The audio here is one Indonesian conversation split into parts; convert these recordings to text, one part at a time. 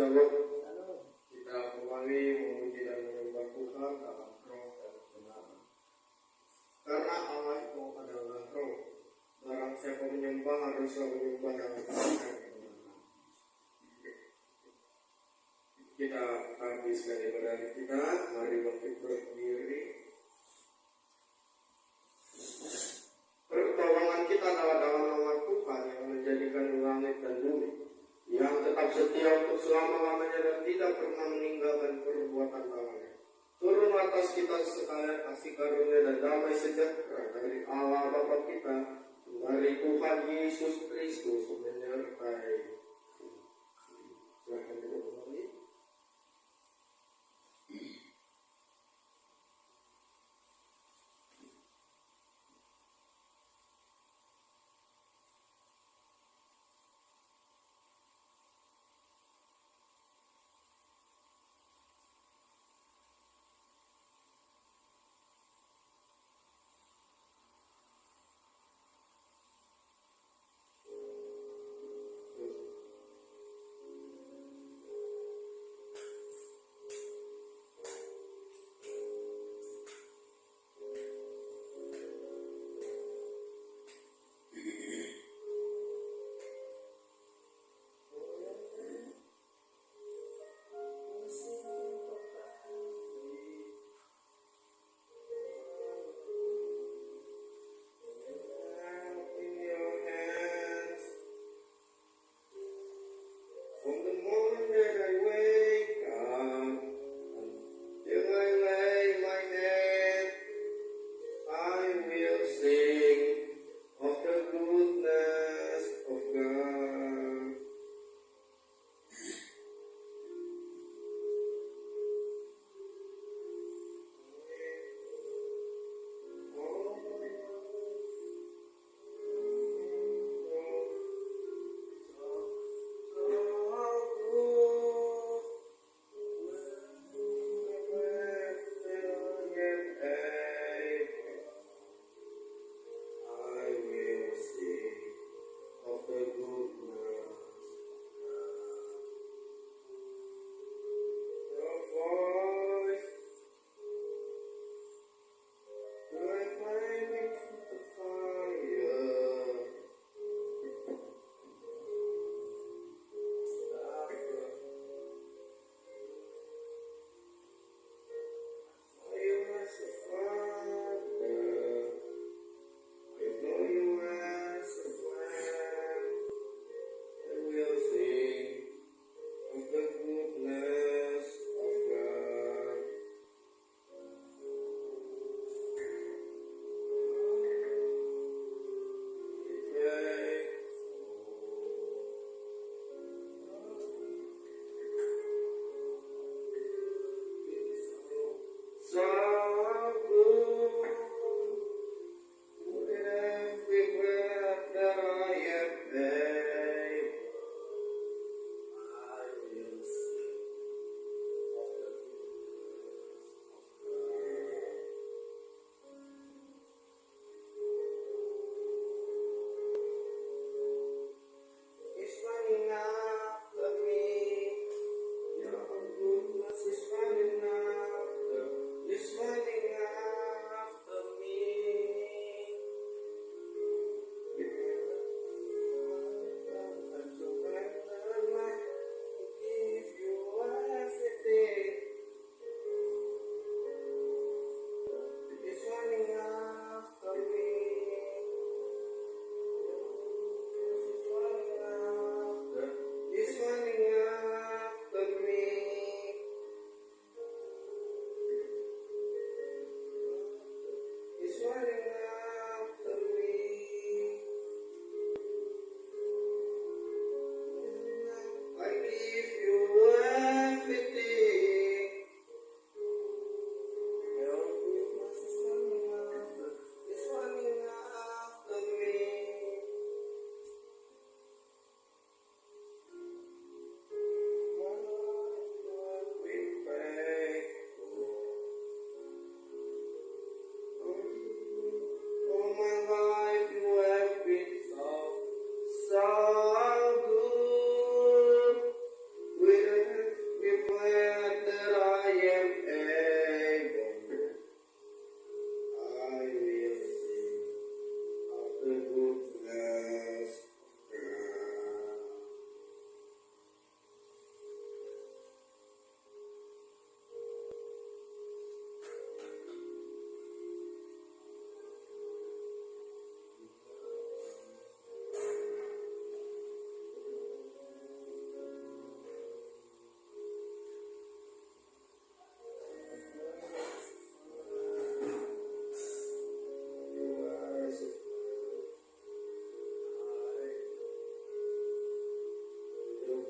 Shalom. Kita kembali memuji dan menyembah Tuhan dalam roh dan kebenaran. Karena Allah itu adalah roh. Barang siapa menyembah haruslah menyembah dalam roh dan kebenaran. Kita habiskan ibadah kita. Mari bangkit berdiri. Pertolongan kita adalah dalam nama Tuhan yang menjadikan langit dan bumi, yang tetap setia untuk selama-lamanya dan tidak pernah meninggalkan perbuatan tangannya. Turun atas kita sekalian kasih karunia dan damai sejahtera dari Allah Bapa kita, dari Tuhan Yesus Kristus menyertai. Silahkan duduk kembali.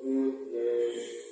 goodness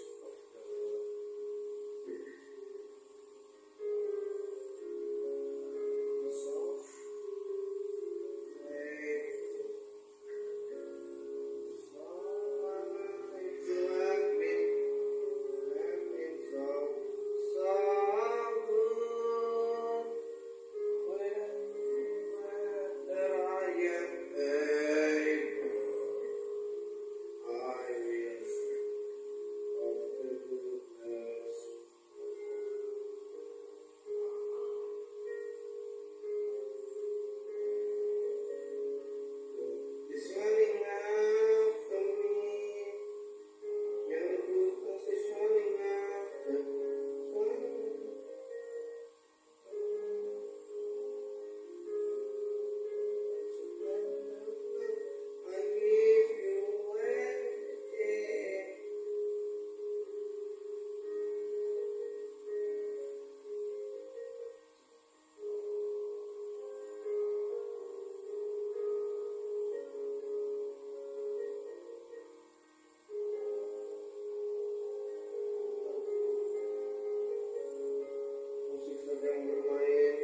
sedang bermain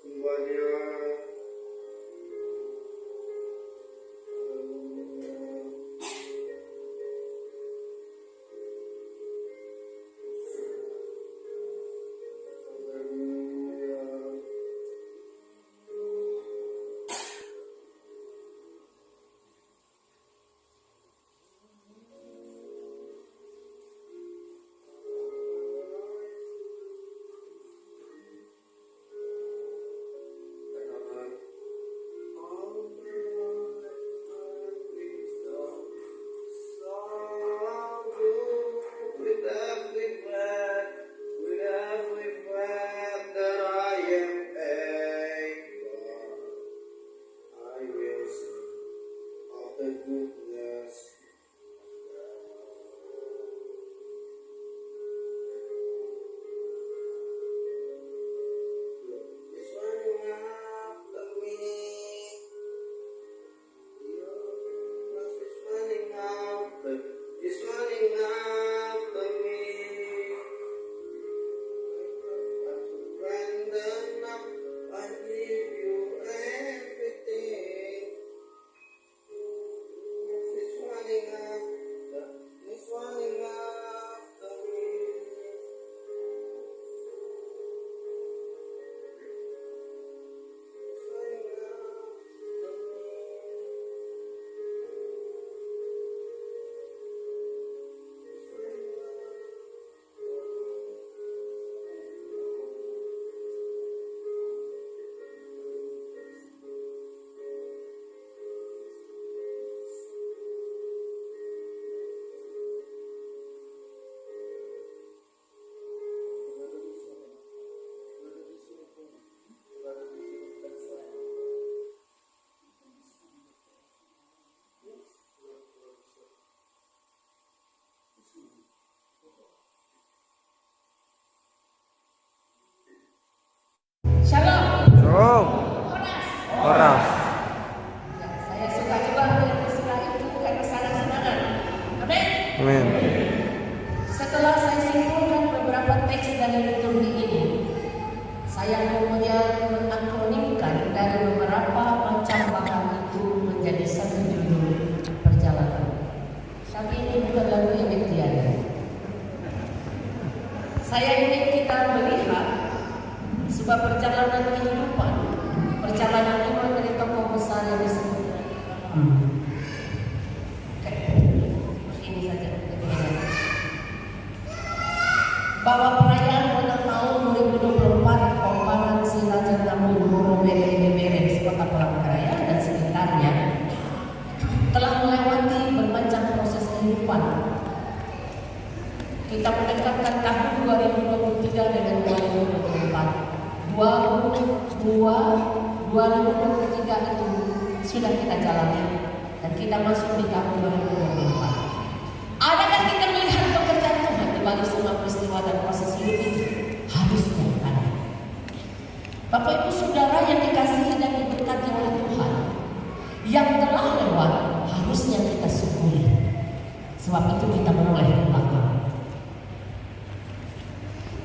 sembahnya. Shalom. Horas. Saya suka juga melihat peristiwa itu karena sangat semangat. Amin. Amin. Setelah saya simpulkan beberapa teks dari liturgi ini, saya kemudian mengakronimkan dari beberapa macam bahan itu menjadi satu judul perjalanan. Tapi ini bukan lagu yang tiada. Saya ingin kita melihat sebuah perjalanan kehidupan, perjalanan iman dari tokoh besar yang disebut. Ini saja. Bahwa perayaan ulang tahun 2024 Komparan Siraja Tamu Guru Bere di Kota Palangkaraya dan sekitarnya telah melewati bermacam proses kehidupan. Kita mendekatkan tahun 2023 dengan 2024. 2023 itu sudah kita jalani dan kita masuk di tahun 2024. Adakah kita melihat pekerjaan Tuhan di balik semua peristiwa dan proses hidup itu? Harusnya ada. Bapak Ibu Saudara yang dikasihi dan diberkati oleh Tuhan, yang telah lewat harusnya kita syukuri. Sebab itu kita menoleh ke belakang.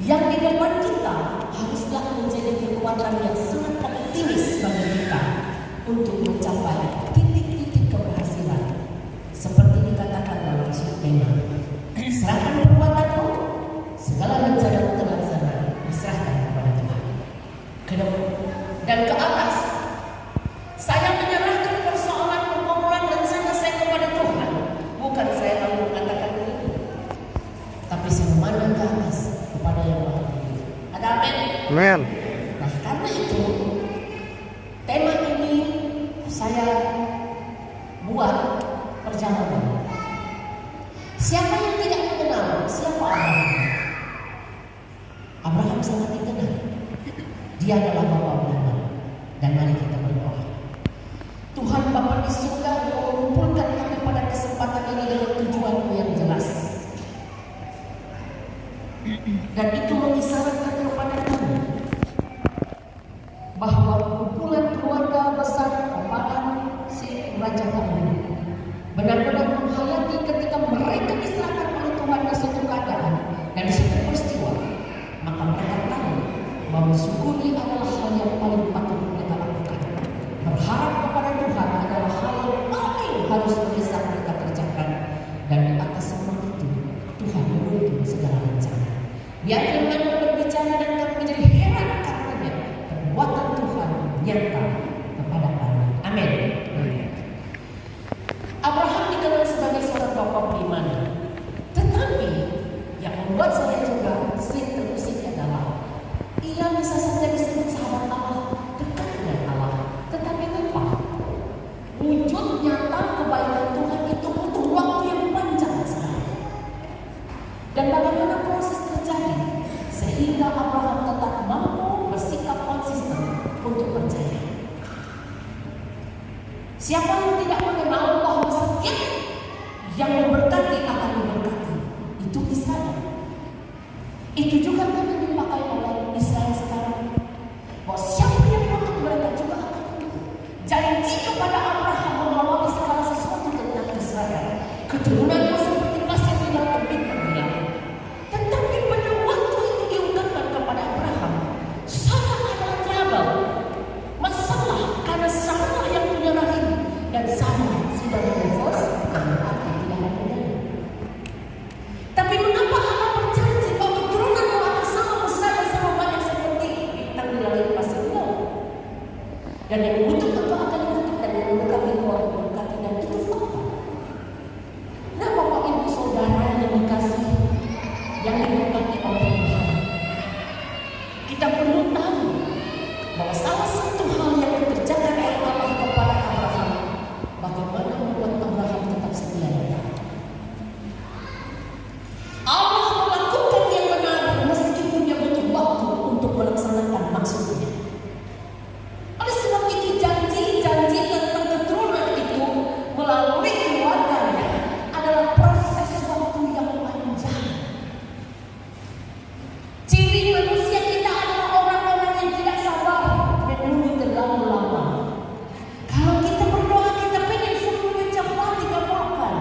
Yang di depan kita haruslah menjadi kekuatan yang sangat optimis bagi kita untuk mencapai titik-titik keberhasilan. Seperti dikatakan dalam surat tema, serahkan perbuatanmu, segala rencanamu terlaksana, diserahkan kepada Tuhan. Dan ke atas, saya menyerahkan persoalan pergumulan rencana saya kepada Tuhan. Bukan saya lalu mengatakan itu, tapi saya memandang ke atas kepada yang Maha Tinggi. Ada amin? Amin. Nah, karena itu tema ini saya buat perjalanan. Siapa yang tidak mengenal siapa Abraham? Abraham sangat dikenal. Dia adalah Bapa beriman. Dan mari kita berdoa. Tuhan Bapa di surga, Engkau mengumpulkan kami pada kesempatan ini dengan tujuanmu yang jelas. Dan itu mengisyaratkan kepada kami bahwa kumpulan keluarga besar Paparan si Raja kami benar-benar menghayati ketika mereka diserahkan oleh Tuhan di suatu keadaan dan di suatu peristiwa, maka mereka tahu bahwa syukuri adalah hal yang paling patut mereka lakukan. Berharap kepada Tuhan adalah hal yang paling harus bisa mereka kerjakan. Dan di atas semua itu, Tuhan menuntun segala rencana. Biar firman berbicara dan kami menjadi heran karenanya perbuatan Tuhan nyata kepada kami. Amin. Abraham dikenal sebagai seorang bapa beriman, tetapi yang membuat saya juga sering terusik adalah ia bisa saja disebut sahabat Allah, dekat dengan Allah, tetapi lupa wujud nyata kebaikan Tuhan itu butuh waktu yang panjang sekali. Dan bagaimana proses terjadi sehingga Abraham tetap mampu bersikap konsisten untuk percaya. Siapa yang tidak mengenal bahwa setiap yang memberkati akan memberkati, itu Israel. Itu juga kan yang dipakai oleh Israel sekarang. Bahwa siapa yang mengutuk mereka juga akan mengutuk. Janji kepada Abraham mengawali segala sesuatu tentang Israel. Keturunannya seperti pasir di laut terbit terbilang. Tetapi pada waktu itu diungkapkan kepada Abraham, Sarah adalah trouble, masalah karena Sarah yang punya rahim dan Sarah sudah divorce, karena arti tidak ada bedanya. Tapi mengapa Allah berjanji bahwa keturunanmu akan sama besar dan sama banyak seperti bintang di langit pasir di laut? Dan yang mengutuk tentu akan dikutuk dan yang mendekati itu akan mendekati, dan itu fakta. Nah, Bapak Ibu Saudara yang dikasihi, yang diberkati oleh Tuhan, kita perlu tahu bahwa salah satu hal yang dikerjakan oleh Allah kepada Abraham, bagaimana membuat Abraham tetap setia dan taat. Allah melakukan yang benar meskipun dia butuh waktu untuk melaksanakan maksudnya. Oleh sebab itu janji-janji tentang keturunan itu melalui keluarganya adalah proses waktu yang panjang. Ciri manusia kita adalah orang-orang yang tidak sabar dan menunggu terlalu lama. Kalau kita berdoa kita pengen semuanya cepat dikabulkan.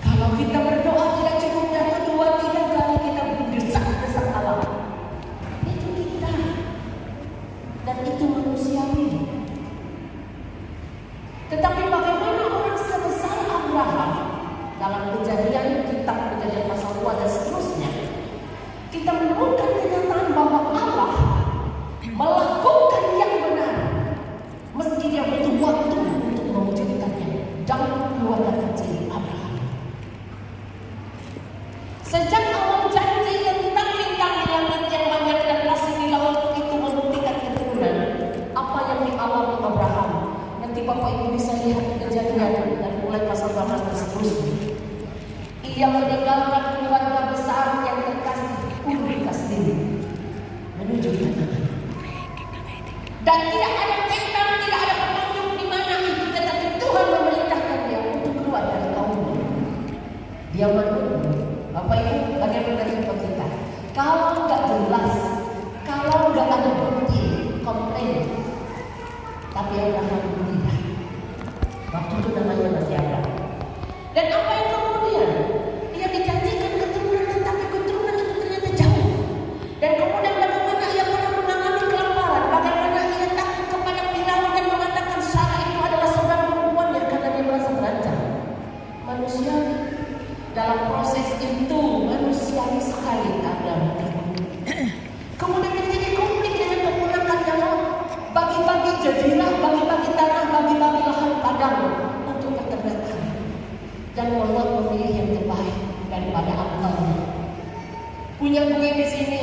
Kalau kita berdoa tidak cukup datang 2-3 kali kita berdesak-desak Allah. Itu kita. Dan itu manusiawi. Tetapi bagaimana orang sebesar Abraham dalam Kejadian, kitab Kejadian pasal 2 dan seterusnya, kita menemukan kenyataan bahwa Allah melakukan yang benar meski dia butuh waktu untuk mewujudkannya dalam keluarga kecil Abraham. Sejak awal janji tentang bintang di langit yang banyak dan pasir di laut itu membuktikan keturunan apa yang dialami Abraham. Nanti Bapak Ibu bisa lihat Kejadian dari mulai pasal 12 dan seterusnya. Ia meninggalkan keluarga besar yang terkasih Uri Kasdim menuju Kanaan. Dan tidak ada peta, tidak ada petunjuk di mana itu, tetapi Tuhan memerintahkan dia untuk keluar dari kaumnya. Dia menunggu. Bapak Ibu, bagaimana kita? Kalau nggak jelas, kalau nggak ada bukti, komplain. Tapi Abraham tidak. Waktu itu namanya masih ada. Dan apa yang kemudian? manusiawi. Dalam proses itu manusiawi sekali Abraham terbunuh. Kemudian terjadi konflik dengan keponakan Lot. Bagi-bagi jazirah, bagi-bagi tanah, bagi-bagi lahan padang untuk peternakan. Dan Lot memilih yang terbaik daripada akalnya. Punya gue di sini,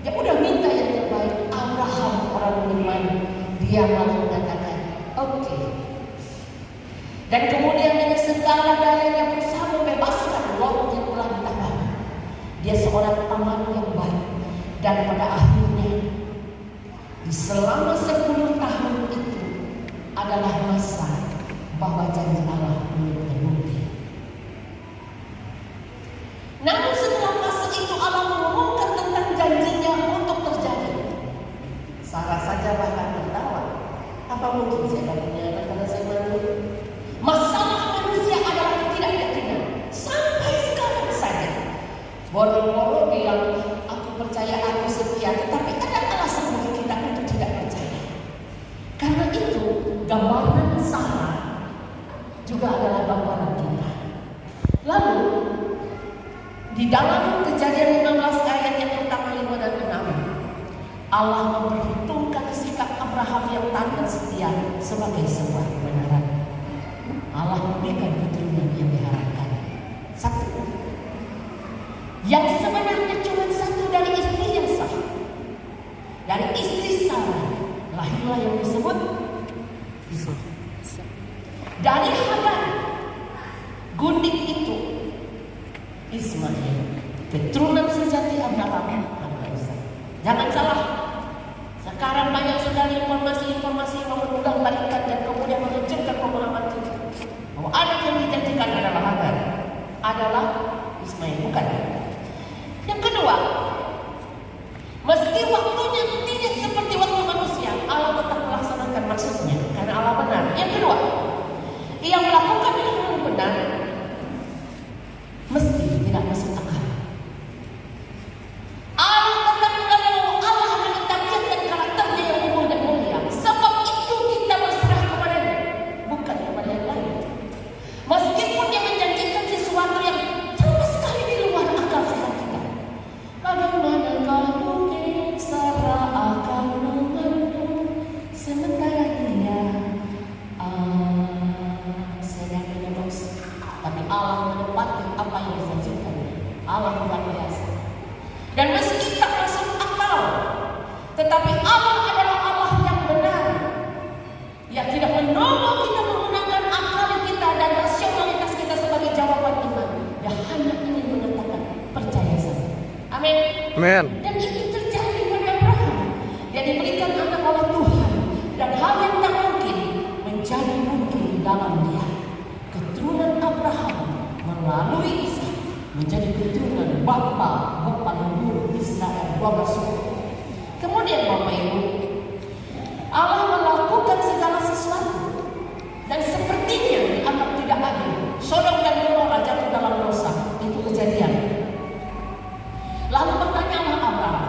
ya udah minta yang terbaik. Abraham orang beriman, dia malah mengatakan, oke. Dan kemudian dengan segala dayanya berusaha membebaskan Lot yang telah ditahan. Dia seorang paman yang baik. Dan pada akhirnya, di selama 10 tahun itu adalah masa bahwa janji Allah belum terbukti. Namun setelah masa itu Allah mengumumkan tentang janjinya untuk terjadi. Sarah saja bahkan tertawa. Apa mungkin saya tak punya anak karena saya malu? Masalah manusia adalah ketidakyakinan. Sampai sekarang saja. Boro-boro bilang, aku percaya, aku setia. Tetapi ada alasan bagi kita untuk tidak percaya. Karena itu, gambaran Sarah juga adalah gambaran kita. Lalu, di dalam Kejadian 15 ayat yang pertama 5 dan 6, Allah memperhitungkan sikap Abraham yang taat dan setia sebagai sebuah kebenaran. Allah memberikan keturunan yang diharapkan. Satu, yang sebenarnya cuma satu dari istri yang sah. Dari istri Sarah lahirlah yang disebut Ishak. Dari Hagar, gundik itu Ismail, keturunan sejati Abraham adalah Ishak. Jangan salah. Sekarang banyak sekali informasi-informasi yang mengundang-balikan dan kemudian menghancurkan pemahaman kita bahwa anak yang dijanjikan adalah Hagar, adalah Ismail, bukan. Yang kedua, meski waktunya tidak seperti waktu manusia, Allah tetap melaksanakan maksudnya karena Allah benar. Yang kedua, Ia melakukan yang benar meski tidak masuk akal. Allah tetap mengandung Allah dengan tabiat dan karakternya yang unggul dan mulia. Sebab itu kita berserah kepadanya, bukan kepada yang lain. Meskipun Dia menjanjikan sesuatu yang sama sekali di luar akal sehat kita. Bagaimanakah mungkin Sarah akan mengandung sementara dia sedang menebus? Tapi Allah menepati apa yang dijanjikan. Allah luar biasa. Dan meski tak masuk akal, tetapi Allah adalah Allah yang benar. Ia tidak menolong kita menggunakan akal kita dan rasionalitas kita sebagai jawaban iman. Dia hanya ingin mengatakan percaya saja. Amin. Amin. Dan itu terjadi pada Abraham. Dia diberikan anak oleh Tuhan. Dan hal yang tak mungkin menjadi mungkin di dalam dia. Keturunan Abraham melalui Ishak menjadi keturunan bapa leluhur Israel 12 suku. Kemudian Bapak Ibu, Allah melakukan segala sesuatu dan sepertinya dianggap tidak adil. Sodom dan Gomora jatuh dalam dosa. Itu kejadian. Lalu bertanyalah Abraham,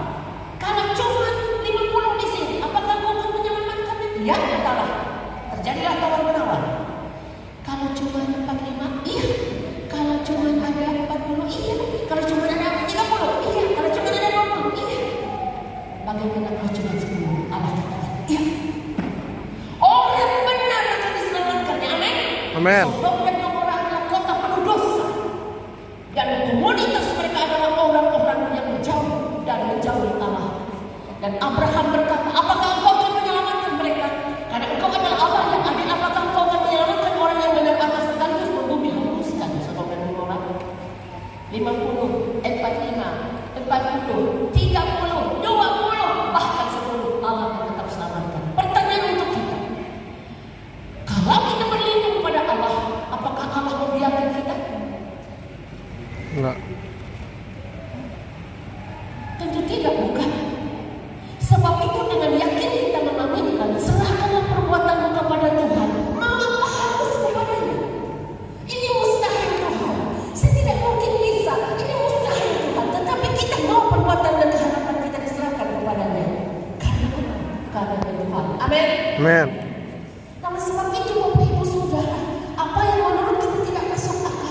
kalau cuma 50 di sini, apakah kau akan menyelamatkan? Ya, katalah. Terjadilah tawar-menawar. Kalau cuma 45, iya. Kalau cuma ada 40, iya. Kalau cuma ada 30, iya. Kalau cuma ada 20, iya. Bagaimana kalau cuma 10? Allah katakan, iya. Orang benar akan diselamatkan. Amin. Amin. Sodom dan Gomora adalah kota penuh dosa. Dan komunitas mereka adalah orang-orang yang jauh dan menjauhi Allah. Dan Abraham berkata, apakah engkau akan menyelamatkan mereka? Karena engkau adalah Allah yang adil. Apakah engkau akan menyelamatkan orang yang benar atas sekaligus membumi hanguskan Sodom dan Gomora? 50, 45, 40, 30, 20, bahkan 10, Allah akan tetap selamatkan. Pertanyaan untuk kita, kalau kita berlindung pada Allah, apakah Allah membiarkan kita? Enggak. Tentu tidak, bukan. Sebab itu dengan yakin kita mengaminkan, serahkanlah perbuatanmu kepada Tuhan. Mengapa harus kepadanya? Ini mustahil Tuhan. Saya tidak mungkin bisa. Ini mustahil Tuhan. Tetapi kita mau perbuatan dan harapan kita diserahkan kepadanya. Karena apa? Karena Tuhan. Amin. Amin. Nah, sebab itu Bapak Ibu Saudara, apa yang menurut kita tidak masuk akal,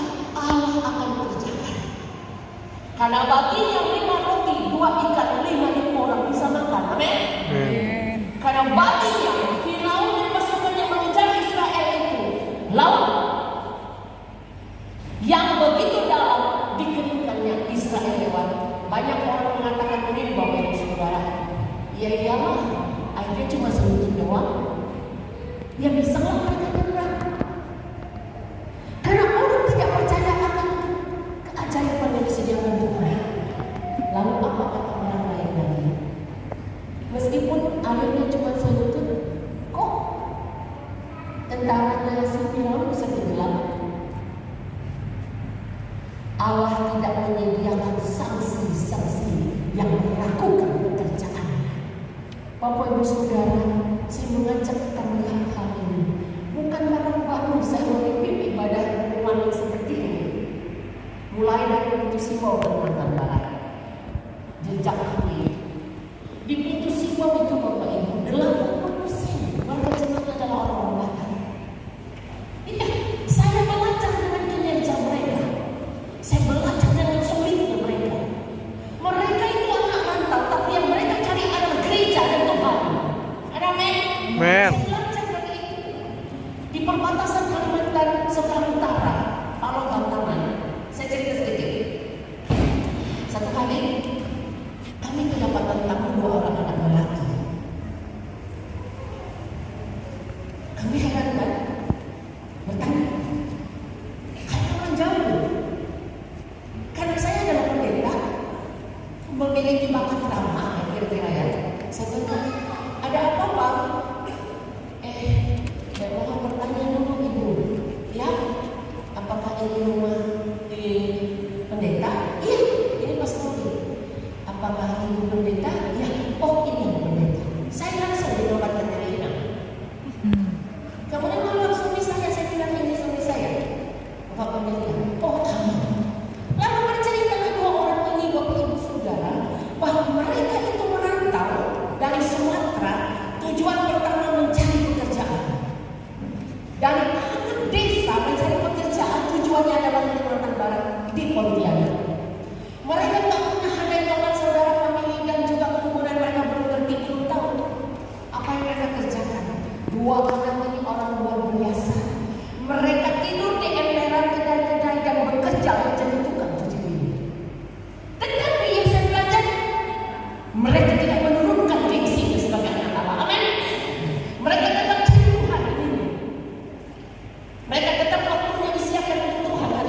Karena baginya 5 roti, 2 ikan, 5.000 orang bisa makan. Amin. Karena baginya Firaun dan pasukannya mengejar Israel itu laut yang begitu dalam dikeringkannya Israel lewat. Banyak orang mengatakan ini Bapak Ibu Saudara. Ya iyalah, akhirnya cuma selutut doang. Ya bisa lah mereka nyebrang. Karena orang tidak percaya akan keajaiban yang disediakan Tuhan. Lalu apa kata orang lain lagi? Meskipun airnya cuma selutut, kok tentaranya si Firaun bisa tenggelam? Allah tidak menyediakan sanksi-sanksi yang melakukan pekerjaan. Bapak Ibu Saudara, saya mengajak kita melihat hal ini. Bukan barang baru saya memimpin ibadah rumah seperti ini. Mulai dari Pintu Simbol Kalimantan Barat. Jejak kami di Pintu Simbol itu Bapak Ibu 80% warga jemaat adalah orang Batak. Iya, saya belajar dengan kinerja mereka. Saya belajar dengan sulitnya mereka. Mereka itu anak rantau, tapi yang mereka cari adalah gereja dan Tuhan. Ada men? Men. Saya belajar dari itu. Di perbatasan Kalimantan sebelah utara, Palu Bantaman. Saya cerita sedikit. Satu kali kami kedapatan tamu 2 orang anak lelaki. Kami heran kan? Bertanya, kayak orang jauh. Karena saya adalah pendeta, memiliki bakat ramah, kira-kira ya. Saya tanya, ada apa Pak? Saya mohon bertanya dulu Ibu. Ya, apakah ini rumah di pendeta? Iya, ini Mas Nuri. Apakah Ibu pendeta? Ya, oh ini pendeta. Saya langsung dinobatkan dari ini. Kamu memang suami saya bilang ini suami saya. Bapak pendeta, oh aman. Lalu berceritalah 2 orang ini Bapak Ibu Saudara bahwa mereka itu merantau dari Sumatera, tujuan pertama mencari pekerjaan. Dari anak desa mencari pekerjaan tujuannya adalah Kalimantan Barat di Pontianak. Mereka tak punya handai tangan saudara kami dan juga keturunan mereka belum tahu apa yang mereka kerjakan. 2 anak ini orang luar biasa. Mereka tidur di emperan kedai-kedai dan bekerja menjadi tukang cuci piring. Tetapi yang saya belajar, mereka tidak menurunkan gengsinya sebagai anak Allah. Amin. Mereka tetap cari Tuhan ini. Mereka tetap waktunya disiapkan untuk Tuhan.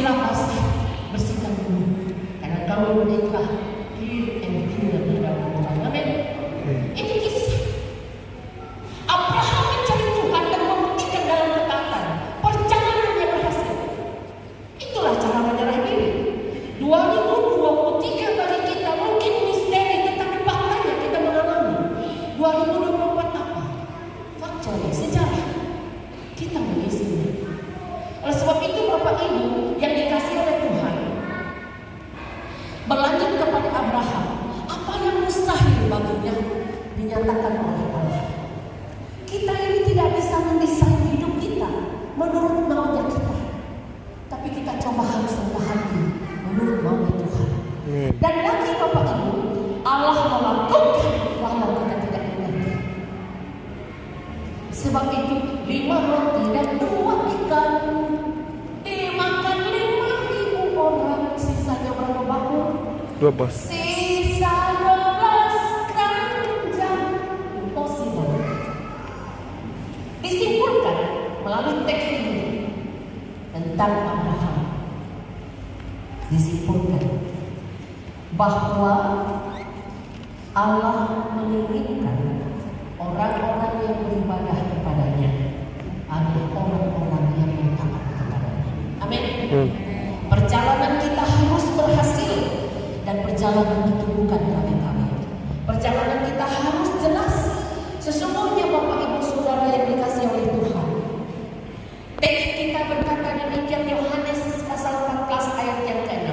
Bersihlah basah, bersihkan dulu. Karena kamu menikah clean and clear di hadapan Tuhan. Amin. Itu kisah Abraham mencari Tuhan dan membuktikan dalam ketaatan. Perjalanannya berhasil. Itulah cara menyerah diri. 2023 bagi kita mungkin misteri, tetapi faktanya kita mengalami. 2024 apa? Faktornya sejarah. Kita mengisinya. Oleh sebab itu Bapak Ibu yang dikasihi oleh Tuhan, berlanjut kepada Abraham, apa yang mustahil baginya dinyatakan oleh Allah. Kita ini tidak bisa mendesain hidup kita menurut maunya kita, tapi kita coba harus rendah hati menurut maunya Tuhan. Dan lagi Bapak Ibu, Allah melakukan walau kita tidak mengerti. Sebab itu 5 roti dan 2 ikan dimakan 5.000 orang. Sisanya berapa bakul? 12. Sisa 12 keranjang. Impossible. Disimpulkan melalui teks ini tentang Abraham. Disimpulkan bahwa Allah menginginkan orang-orang yang beribadah kepadanya adalah orang-orang yang taat kepadanya. Amin. Perjalanan kita harus berhasil, dan perjalanan itu bukan kali-kali. Perjalanan kita harus jelas. Sesungguhnya Bapak Ibu Saudara yang dikasihi oleh Tuhan, teks kita berkata demikian, Yohanes pasal 14 ayat yang ke-6.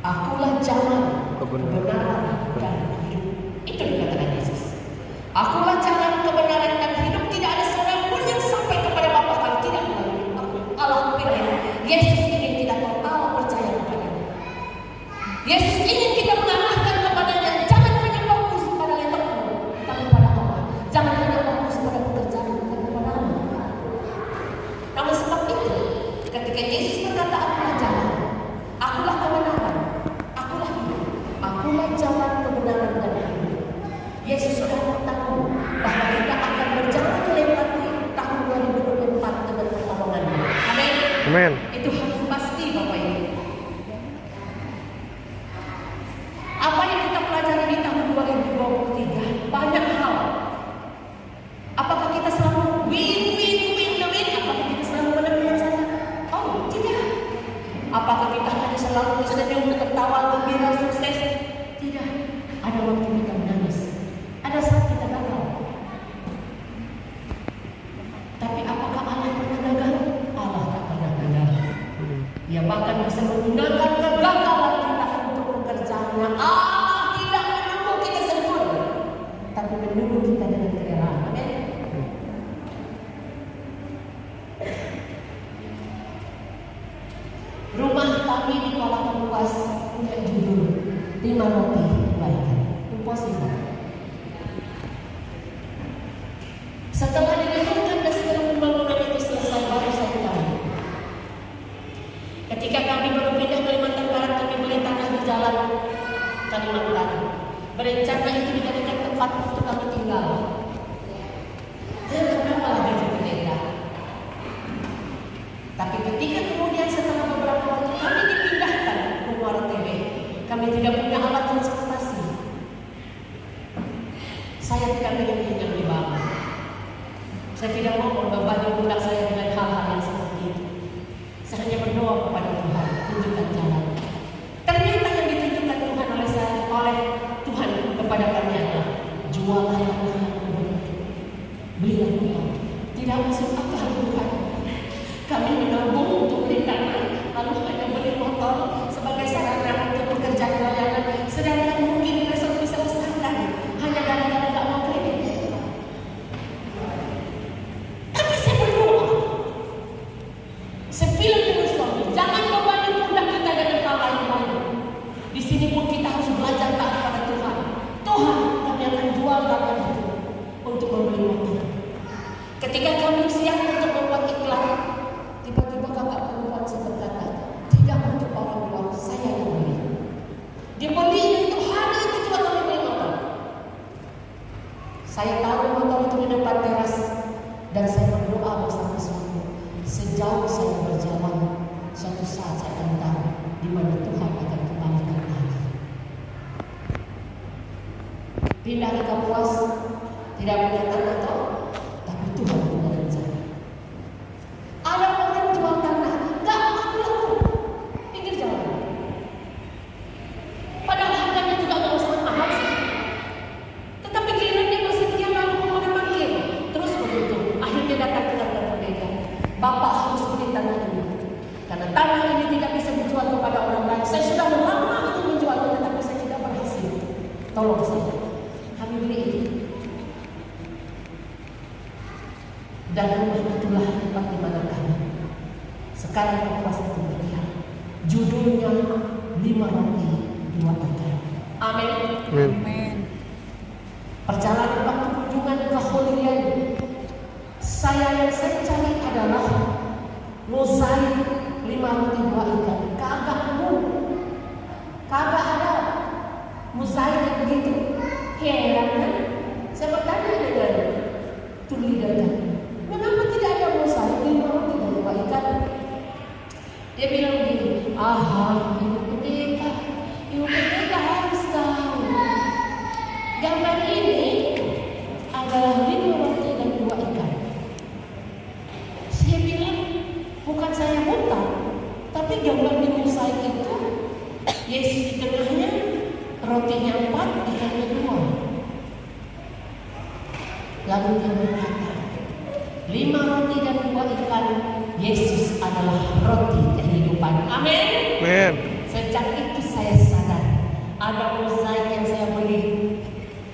Akulah jalan, kebenaran dan hidup. Itu dikatakan Yesus. Akulah jalan, kebenaran dan hidup. Tidak ada seorang pun yang sampai kepada Bapa kalau tidak melalui aku. Allah pilih. Yesus ingin kita total percaya kepadanya. Yesus ingin kita mengarahkan kepadanya. Jangan hanya fokus pada letakmu, tapi pada Allah. Jangan hanya fokus pada pekerjaan, tapi pada Allah. Namun sebab itu, ketika Yesus berkata, akulah jalan, akulah kebenaran, akulah hidup, akulah jalan, kebenaran dan hidup, Yesus sudah tahu bahwa kita akan berjalan melewati tahun 2024 dengan pertolongannya. Amin. Amin. Itu harus pasti Bapak Ibu. Apa yang kita pelajari di tahun 2023? Banyak hal. Apakah kita selalu win? Apakah kita selalu menang saja? Oh, tidak. Apakah kita hanya selalu tersenyum, tertawa, gembira, sukses? Tidak. Ada waktu kita menangis. Ada saat kita gagal. Tapi apakah Allah pernah gagal? Allah tak pernah gagal. Dia bahkan bisa menggunakan kegagalan kita untuk pekerjaannya. Allah tidak menunggu kita sempurna, tapi menunggu kita dengan kerelaan. Amin. Rumah kami di Kuala Kapuas punya judul 5 roti 2 ikan. Impossible. Setelah direnungkan dan setelah pembangunan itu selesai, baru saya tahu. Ketika kami baru pindah ke Kalimantan Barat, kami beli tanah di jalan Kalimantan. Berencana itu dijadikan tempat untuk kami tinggal. Dan berapa lagi berbeda. Tapi ketika kemudian setelah beberapa waktu kami dipindahkan ke Muara Tebet, kami tidak punya alat transportasi. Saya tidak ingin tinggal di bawah. Saya tidak mau membebani pundak saya dengan hal-hal yang seperti itu. Saya hanya berdoa kepada Tuhan, tunjukkan jalan. Ternyata yang ditunjukkan Tuhan oleh Tuhan kepada kami adalah jualah tanah yang berbeda. Belilah rumah. Tidak masuk akal Tuhan. Kami menabung untuk beli tanah, lalu hanya beli motor sebagai sarana untuk bekerja pelayanan. Sedangkan mungkin besok bisa besarkan hanya gara-gara tidak mau kredit. Tapi saya berdoa, sepilah dengan suami, jangan bebani pundak kita dengan hal lain-lain. Di sini pun kita harus belajar taat pada Tuhan. Tuhan, kami akan jual tanah itu untuk membeli motor. Ketika kami siap untuk membuat iklan, tiba-tiba kakak perempuan berkata, tidak untuk orang luar, saya yang beli. Dia beli itu hari itu juga kami beli motor. Saya taruh motor itu di depan teras dan saya berdoa bersama suami. Sejauh saya berjalan, suatu pindah ke Kapuas, tidak punya tanah toh, tapi Tuhan punya rencana. Ada orang jual tanah, nggak laku, pinggir jalan. Padahal harganya juga nggak usah mahal sih. Tetapi giliran dia bersedia lalu mau dipanggil, terus begitu. Akhirnya datang ke kantor pendeta. Bapak harus beli tanah ini, karena tanah ini tidak bisa dijual kepada orang lain. Saya sudah lama itu menjualnya, tetapi saya tidak berhasil. Tolong saya, kami beli itu. Dan rumah itulah tempat di mana kami sekarang Kapuas itu berdiam. Judulnya 5 roti 2 ikan. Amin. Amin. Perjalanan waktu kunjungan ke Holy Land, yang saya cari adalah mozaik 5 roti 2 ikan. Kagak nemu, kagak ada mozaik yang begitu. Heran kan? Saya bertanya dengan tour leader kami, mengapa tidak ada mozaik 5 roti dan 2 ikan? Dia bilang begini, ibu pendeta harus tahu. Gambar ini adalah 5 roti dan 2 ikan. Saya bilang, bukan saya buta, tapi gambar di mozaik itu Yesus di tengahnya, rotinya 4, ikannya 2. Lalu dia berkata, 5 roti dan 2 ikan, Yesus adalah roti kehidupan. Amin. Amin. Sejak itu saya sadar, ada mozaik yang saya beli.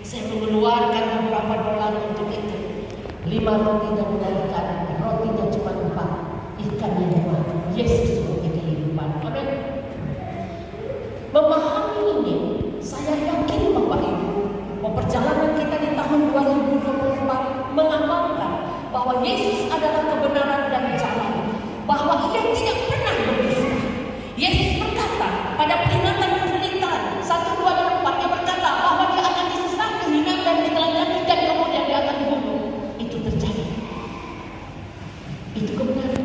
Saya mengeluarkan beberapa dolar untuk itu. 5 roti dan 2 ikan, rotinya cuma 4, ikannya 2. Yesus roti kehidupan. Amin. Memahami ini, saya yakin Bapak Ibu, bahwa perjalanan kita di tahun 2024 mengamalkan bahwa Yesus adalah kebenaran dan jalan, bahwa Ia tidak pernah berdusta. Yesus berkata pada peringatan penderitaan 1, 2, dan 4, Dia berkata bahwa Dia akan disesat, dihina, dan ditelanjangi, dan kemudian Dia akan dibunuh. Itu terjadi. Itu kebenaran.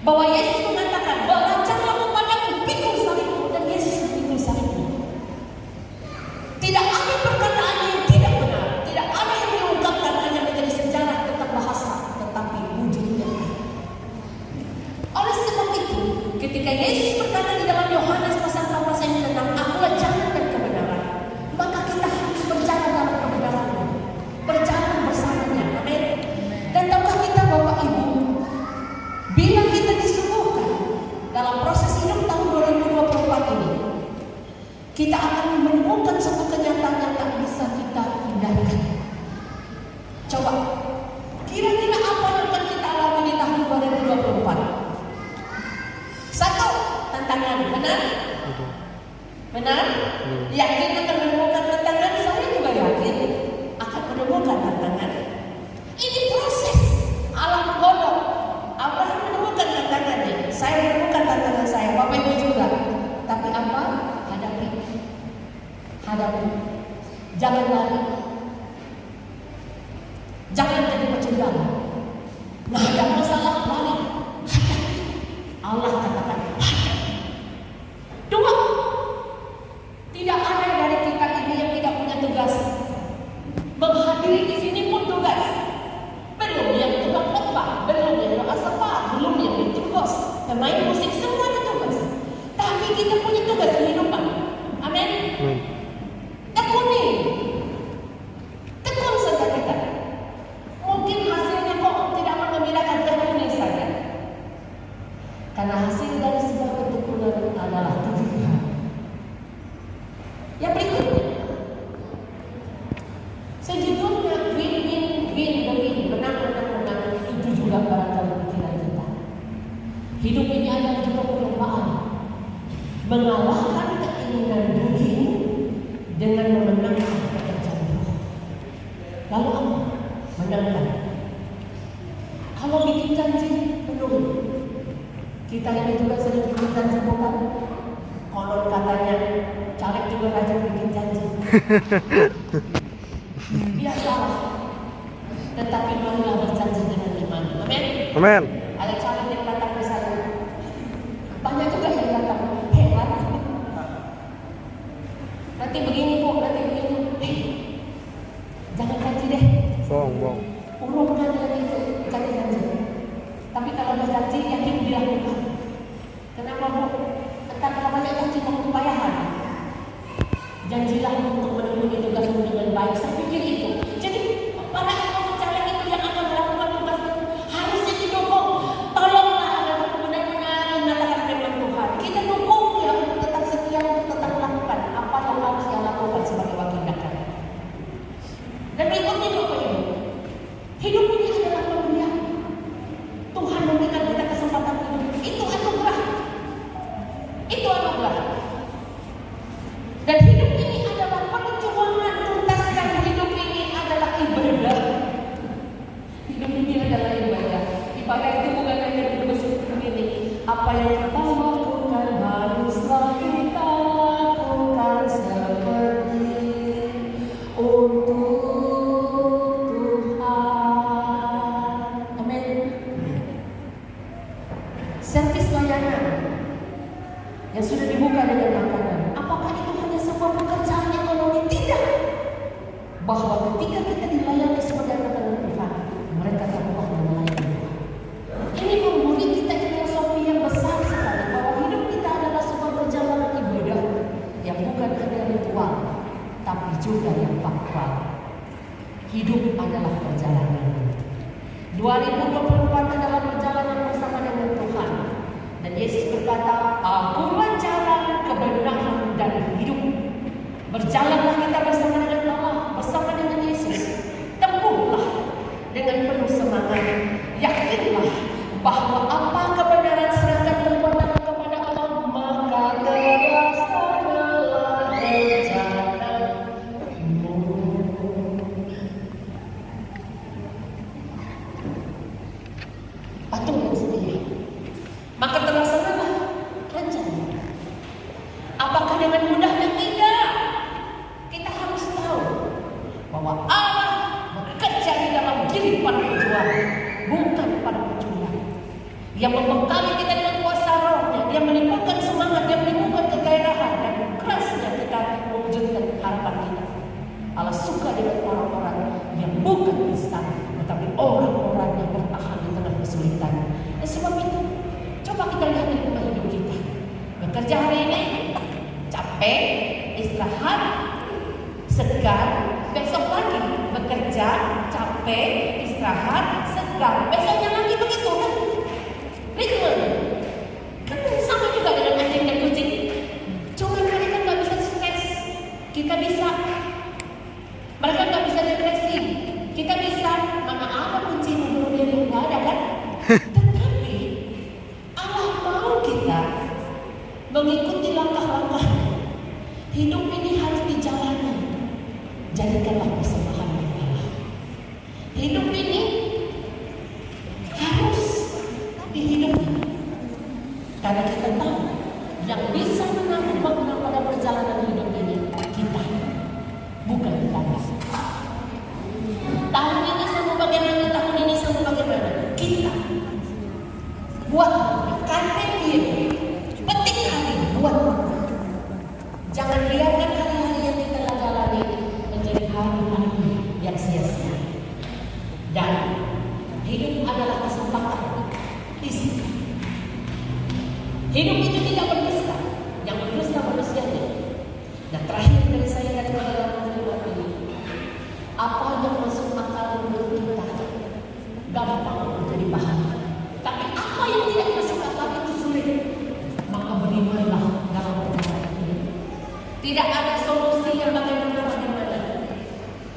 Bahwa Yesus mengatakan, belajarlah kepadaku, pikul salibmu, dan Yesus pikul salibmu. Tidak ada perkataan yang tidak benar, tidak ada yang diungkapkan hanya menjadi sejarah tentang bahasa, tetapi wujudnya. Oleh sebab itu, ketika Yesus berkata di dalam Yohanes pasal 6 tentang akulah jalan dan kebenaran, maka kita harus berjalan dalam kebenaran, berjalan bersamanya. Amin. Dan tahukah kita Bapak Ibu, bila kita disuguhkan dalam proses hidup tahun 2024 ini, kita akan menemukan satu kenyataan yang tak bisa kita hindarkan. Coba, kira-kira apa yang akan kita alami di tahun 2024? 1, tantangan, benar? Benar? Yakin akan menemukan tantangan? Saya juga yakin akan menemukan tantangan. Ini proses alam godok. Abraham menemukan tantangannya, saya menemukan tantangan saya, Bapak Ibu juga. Tapi apa? Hadapi. Jangan lari. Jangan jadi pecundang. Nah, ada masalah lari. Hadapi. Allah katakan hadapi. 2, tidak ada dari kita ini yang tidak punya tugas. Menghadiri di sini pun tugas. Belum yang tukang khotbah, belum yang doa sapa, belum yang tugas pemain musik, semua ada tugas. Tapi kita punya tugas kehidupan. Amin. Tekuni, tekun saja kita. Mungkin hasilnya kok tidak mengembirakan, tekuni saja. Karena hasil dari sebuah ketekunan adalah Tuhan. Yang berikutnya, sejujurnya win, menang, itu juga barangkali pikiran kita. Hidup ini adalah juga perlombaan, mengalahkan keinginan daging dengan memenangkan pekerjaan roh. Lalu apa? Menangkan. Kalau bikin janji penuh, kita ini juga sering bikin janji bukan? Konon katanya caleg juga rajin bikin janji. Dia salah. Tetapi marilah berjanji dengan iman. Amin. Amin. Ada caleg yang datang ke saya. Banyak juga yang datang. Hebat. Nanti begini Bu, nanti begini. Apa yang kita lakukan haruslah kita lakukan seperti untuk Tuhan. Amin. Servis layanan yang sudah dibuka dengan makanan, apakah itu hanya sebuah pekerjaan ekonomi? Tidak. Bahwa ketika kita dilayani sebagai anak-anak Tuhan, mereka dapat melayani Tuhan. Ini memberi kita filosofi yang besar sekali bahwa hidup kita adalah sebuah perjalanan ibadah yang bukan hanya ritual, tapi juga yang faktual. Hidup adalah perjalanan. 2024 adalah perjalanan bersama dengan Tuhan. Dan Yesus berkata, "Akulah jalan, kebenaran, dan hidup." Berjalanlah kita bersama dengan Allah, bersama dengan Yesus. Tempuhlah dengan penuh semangat. Yakinlah bahwa apa kebenaran serahkan perbuatan kepada Allah, maka terlaksanalah rencanamu. Patung yang setia, maka terlaksanalah rencana. Apakah dengan mudahnya? Tidak. Kita harus tahu bahwa Allah bekerja di dalam diri para pejuang, bukan para pejuang. Yang membekali kita dengan kuasa rohnya, dia menimbulkan semangat, dia menimbulkan kegairahan, dan kerasnya kita mewujudkan harapan kita. Allah suka dengan orang-orang yang bukan instan, tetapi orang-orang yang bertahan di tengah kesulitan. Dan sebab itu, coba kita lihat di rumah hidup kita. Bekerja hari ini, capek, istirahat, segar, besok lagi bekerja, capek, istirahat, segar, besoknya lagi, begitu kan? Ritmenya kan sama juga dengan anjing dan kucing. Cuma mereka nggak bisa stres, kita bisa. Mereka nggak bisa depresi, kita bisa. Mana ada kucing bunuh diri, nggak ada kan? Tetapi Allah mau kita mengikuti langkah-langkahnya. Hidup ini harus dijalani. Jadikanlah persembahan bagi Allah. Hidup ini harus dihidupi. Karena kita tahu yang bisa menang pada perjalanan hidup ini kita, bukan kita. Tahun ini sama bagaimana, tahun ini sama bagaimana. Kita buat KTP diri, petik hari, buat. Jangan biarkan hari-hari yang kita jalani menjadi hari-hari yang sia-sia. Dan hidup adalah kesempatan. Hidup itu tidak berdusta, yang berdusta manusianya. Dan terakhir dari saya dari dalam firman ini, apa yang masuk akal menurut kita gampang untuk dipahami. Tapi apa yang tidak masuk akal itu sulit. Maka berimanlah dalam perkara ini. Tidak ada solusi yang bagaimana.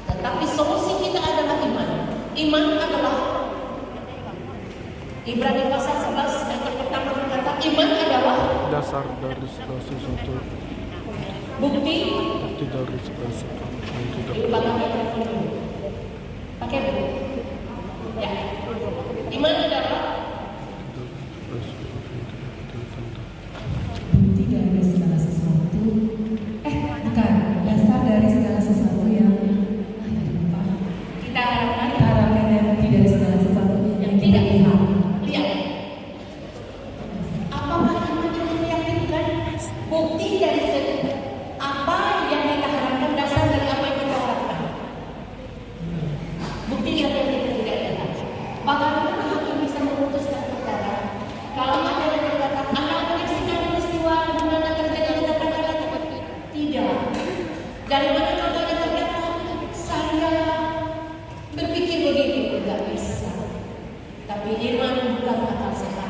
Tetapi solusi kita adalah iman. Iman adalah Ibrani pasal 11 ayat pertama berkata, iman adalah dasar dari segala sesuatu, bukti dari segala sesuatu yang tidak pakai buku. Ya. Iman adalah bukti dari segala sesuatu. Bukan, dasar dari segala sesuatu yang kita harapkan dan bukti dari segala sesuatu yang tidak lihat. lihat. Apakah iman itu meyakinkan? Bukti dari apa yang kita harapkan, dasar dari apa yang kita harapkan. Bukti dari yang kita tidak lihat. Bagaimana hakim bisa memutuskan perkara kalau ada yang berkata Anda menyaksikan peristiwa di mana terjadi ledakan? Tidak. Dari mana kau ada ledakan? Saya berpikir begini, tidak bisa. Tapi iman bukan akal sehat.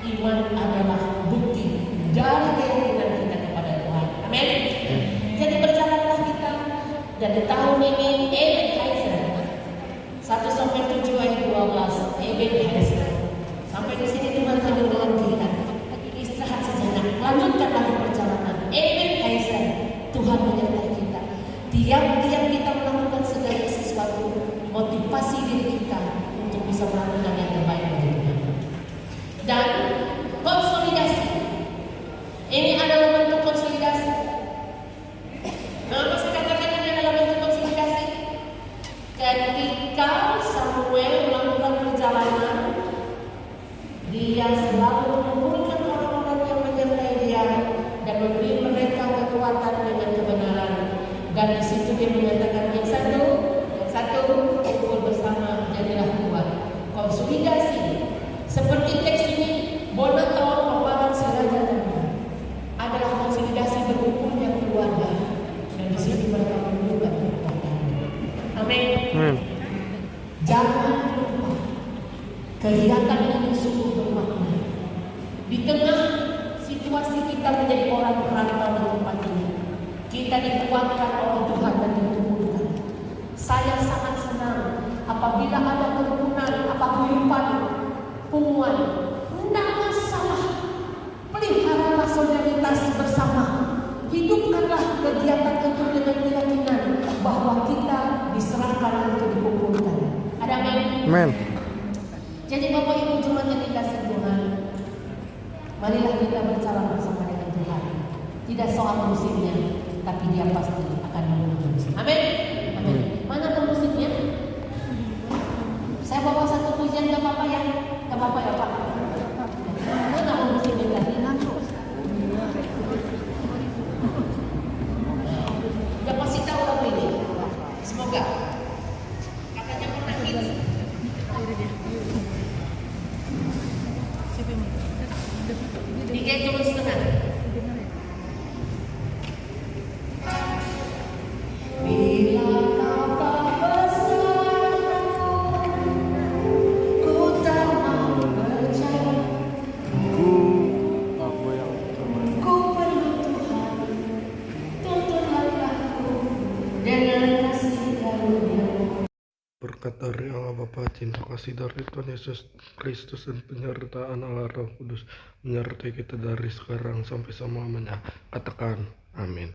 Iman adalah bukti dari keyakinan kita kepada Tuhan. Amin. Jadi berjalanlah kita. Dan di tahun ini Eben Kaiser 1-7 ayat 12 Eben Kaiser. Sampai di sini Tuhan sambil dengan kita. Istirahat sejenak. Lanjutkan lagi perjalanan. Eben Kaiser. Tuhan menyertai kita. Tiap-tiap kita melakukan segala sesuatu, motivasi diri kita untuk bisa melakukan yang terbaik bagi Tuhan. Dan konsolidasi Ini adalah bentuk konsolidasi. Mengapa saya katakan ini adalah bentuk konsolidasi? Ketika Samuel melakukan perjalanan, dia selalu mengumpulkan orang-orang yang menyertai dia dan memberi mereka kekuatan dengan kebenaran. Dan di situ dia menyatakan yang satu kumpul bersama jadilah kuat. Konsolidasi seperti teks ini, Bonator Pembarang si Raja Tuhan adalah konsolidasi berkumpulnya keluarga, dan di sini mereka menunjukkan kekuatan. Amin. Amin. Jangan lupa, kegiatan ini sungguh bermakna. Di tengah situasi kita menjadi orang perantau di tempat ini, kita dikuatkan oleh Tuhan dan dikumpulkan. Saya sangat senang apabila ada kerukunan, paguyuban, punguan. Tidak masalah. Peliharalah solidaritas bersama. Hidupkanlah kegiatan itu dengan keyakinan bahwa kita diserahkan untuk dikumpulkan. Ada amin? Amin. Jadi Bapak Ibu jemaat yang dikasihi Tuhan, marilah kita berjalan bersama dengan Tuhan. Tidak soal musimnya, tapi Dia pasti akan menuntun. Amin. Amin. Mana pemusiknya? Saya bawa satu pujian, gak apa-apa ya? Gak apa-apa ya Pak? Mana pemusiknya tadi? Udah pasti tahu lagu ini. Semoga. Katanya pernah hits. Tiga turun setengah. Bila kau tak bersamaku, ku tak mau berjalan. Aku yang utama. Ku perlu Tuhan, tuntunlah aku dengan kasih karunia. Berkat dari Allah Bapa, cinta kasih dari Tuhan Yesus Kristus, dan penyertaan Allah Roh Kudus menyertai kita dari sekarang sampai selamanya. Katakan amin.